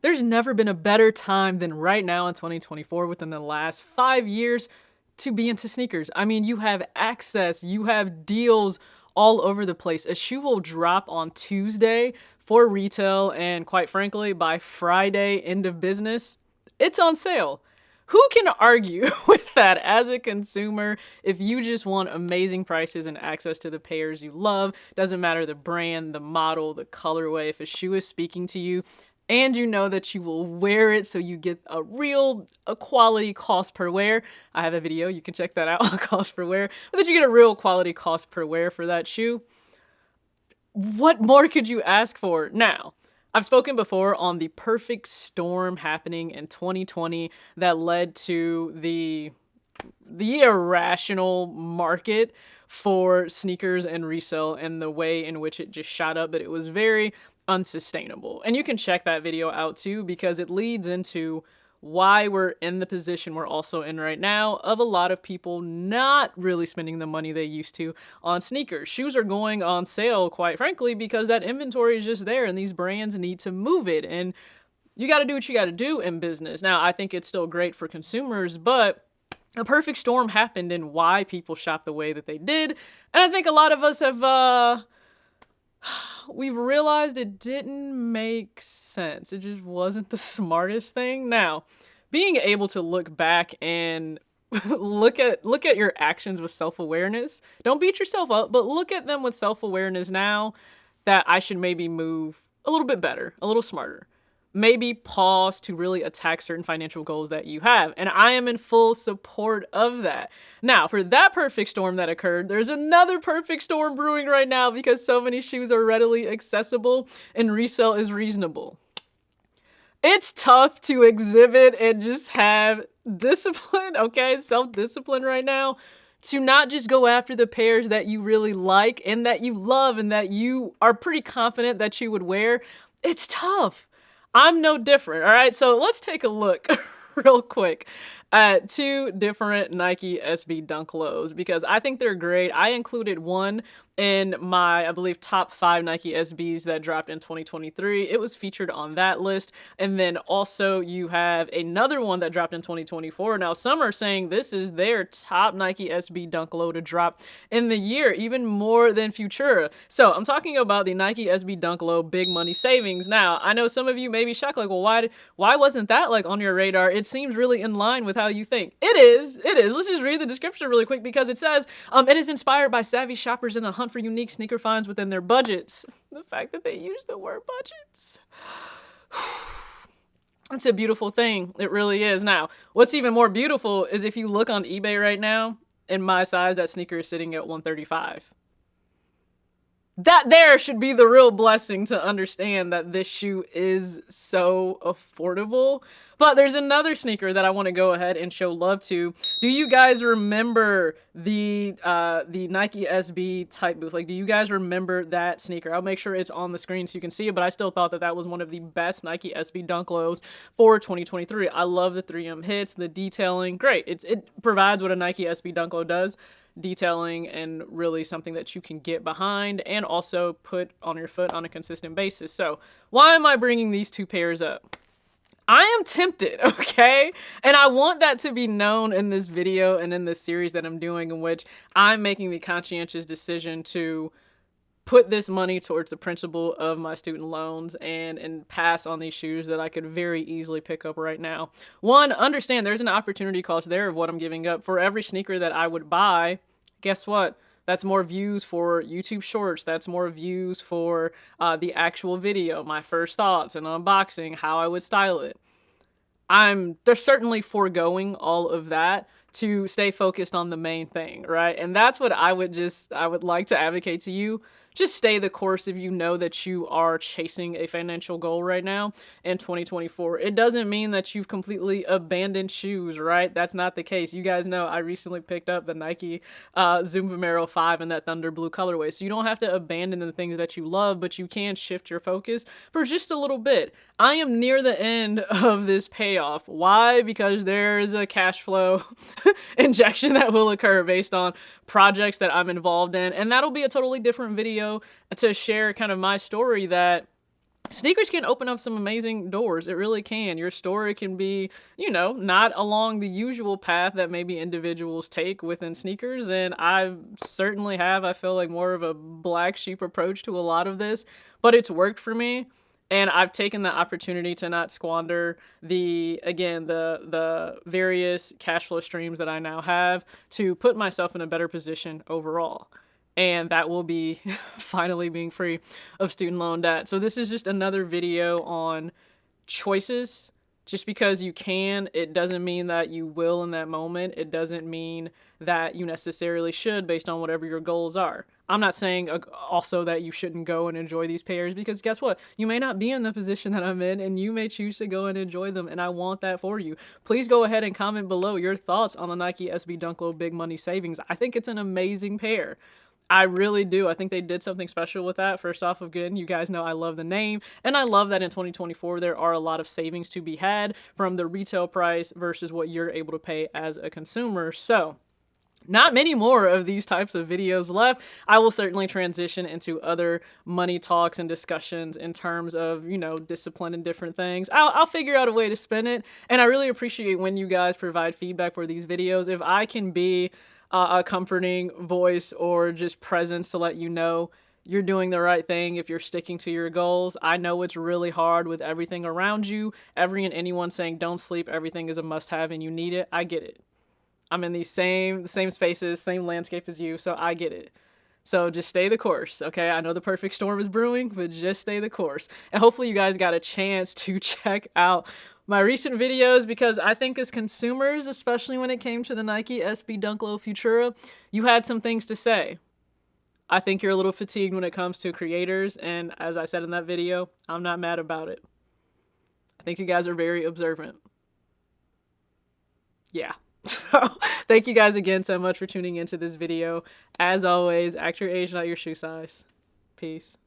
There's never been a better time than right now in 2024 within the last 5 years to be into sneakers. I mean, you have access, you have deals all over the place. A shoe will drop on Tuesday for retail, and quite frankly, by Friday, end of business, it's on sale. Who can argue with that as a consumer if you just want amazing prices and access to the pairs you love? Doesn't matter the brand, the model, the colorway. If a shoe is speaking to you and you know that you will wear it so you get a quality cost per wear. I have a video, you can check that out on cost per wear, but that you get a real quality cost per wear for that shoe. What more could you ask for? Now, I've spoken before on the perfect storm happening in 2020 that led to the irrational market for sneakers and resale and the way in which it just shot up, but it was very unsustainable. And you can check that video out too, because it leads into why we're in the position we're also in right now of a lot of people not really spending the money they used to on sneakers. Shoes are going on sale, quite frankly, because that inventory is just there and these brands need to move it. And you got to do what you got to do in business. Now, I think it's still great for consumers, but a perfect storm happened in why people shop the way that they did. And I think a lot of us have, we've realized it didn't make sense. It just wasn't the smartest thing. Now, being able to look back and look at your actions with self-awareness. Don't beat yourself up, but look at them with self-awareness now that I should maybe move a little bit better, a little smarter. Maybe pause to really attack certain financial goals that you have. And I am in full support of that. Now, for that perfect storm that occurred, there's another perfect storm brewing right now because so many shoes are readily accessible and resale is reasonable. It's tough to exhibit and just have discipline, okay? Self-discipline right now to not just go after the pairs that you really like and that you love and that you are pretty confident that you would wear. It's tough. I'm no different, all right? So let's take a look real quick at two different Nike SB Dunk Lows because I think they're great. I included one in my, I believe, top 5 Nike SBs that dropped in 2023. It was featured on that list. And then also you have another one that dropped in 2024. Now, some are saying this is their top Nike SB Dunk Low to drop in the year, even more than Futura. So I'm talking about the Nike SB Dunk Low Big Money Savings. Now, I know some of you may be shocked, like, well, why wasn't that like on your radar? It seems really in line with how you think. It is. Let's just read the description really quick because it says, it is inspired by savvy shoppers in the hunt for unique sneaker finds within their budgets. The fact that they use the word budgets. It's a beautiful thing. It really is. Now, what's even more beautiful is if you look on eBay right now, in my size, that sneaker is sitting at $135. That there should be the real blessing to understand that this shoe is so affordable. But there's another sneaker that I want to go ahead and show love to. Do you guys remember the Nike SB type booth? Like, do you guys remember that sneaker? I'll make sure it's on the screen so you can see it, but I still thought that that was one of the best Nike SB Dunk Lows for 2023. I love the 3M hits, the detailing. Great. It provides what a Nike SB Dunk Low does. Detailing and really something that you can get behind and also put on your foot on a consistent basis. So why am I bringing these two pairs up? I am tempted, okay? And I want that to be known in this video and in this series that I'm doing, in which I'm making the conscientious decision to put this money towards the principal of my student loans and pass on these shoes that I could very easily pick up right now. One, understand there's an opportunity cost there of what I'm giving up. For every sneaker that I would buy, guess what? That's more views for YouTube Shorts. That's more views for the actual video, my first thoughts and unboxing, how I would style it. They're certainly foregoing all of that to stay focused on the main thing, right? And that's what I would like to advocate to you. Just stay the course if you know that you are chasing a financial goal right now in 2024. It doesn't mean that you've completely abandoned shoes, right? That's not the case. You guys know I recently picked up the Nike Zoom Vomero 5 in that Thunder Blue colorway. So you don't have to abandon the things that you love, but you can shift your focus for just a little bit. I am near the end of this payoff. Why? Because there's a cash flow injection that will occur based on projects that I'm involved in. And that'll be a totally different video to share kind of my story that sneakers can open up some amazing doors. It really can. Your story can be, not along the usual path that maybe individuals take within sneakers. And I certainly have, I feel like, more of a black sheep approach to a lot of this, but it's worked for me. And I've taken the opportunity to not squander the various cash flow streams that I now have to put myself in a better position overall, and that will be finally being free of student loan debt. So this is just another video on choices. Just because you can, it doesn't mean that you will in that moment. It doesn't mean that you necessarily should based on whatever your goals are. I'm not saying also that you shouldn't go and enjoy these pairs, because guess what? You may not be in the position that I'm in, and you may choose to go and enjoy them, and I want that for you. Please go ahead and comment below your thoughts on the Nike SB Dunk Low Big Money Savings. I think it's an amazing pair. I really do. I think they did something special with that. First off, again, you guys know I love the name, and I love that in 2024 there are a lot of savings to be had from the retail price versus what you're able to pay as a consumer. So, not many more of these types of videos left. I will certainly transition into other money talks and discussions in terms of, discipline and different things. I'll figure out a way to spin it, and I really appreciate when you guys provide feedback for these videos. If I can be a comforting voice or just presence to let you know you're doing the right thing if you're sticking to your goals. I know it's really hard with everything around you, every and anyone saying don't sleep, everything is a must-have and you need it. I get it. I'm in the same spaces, same landscape as you, so I get it. So just stay the course, okay? I know the perfect storm is brewing, but just stay the course. And hopefully you guys got a chance to check out my recent videos, because I think as consumers, especially when it came to the Nike SB Dunk Low Futura, you had some things to say. I think you're a little fatigued when it comes to creators, and as I said in that video, I'm not mad about it. I think you guys are very observant. Yeah. So, thank you guys again so much for tuning into this video. As always, act your age, not your shoe size. Peace.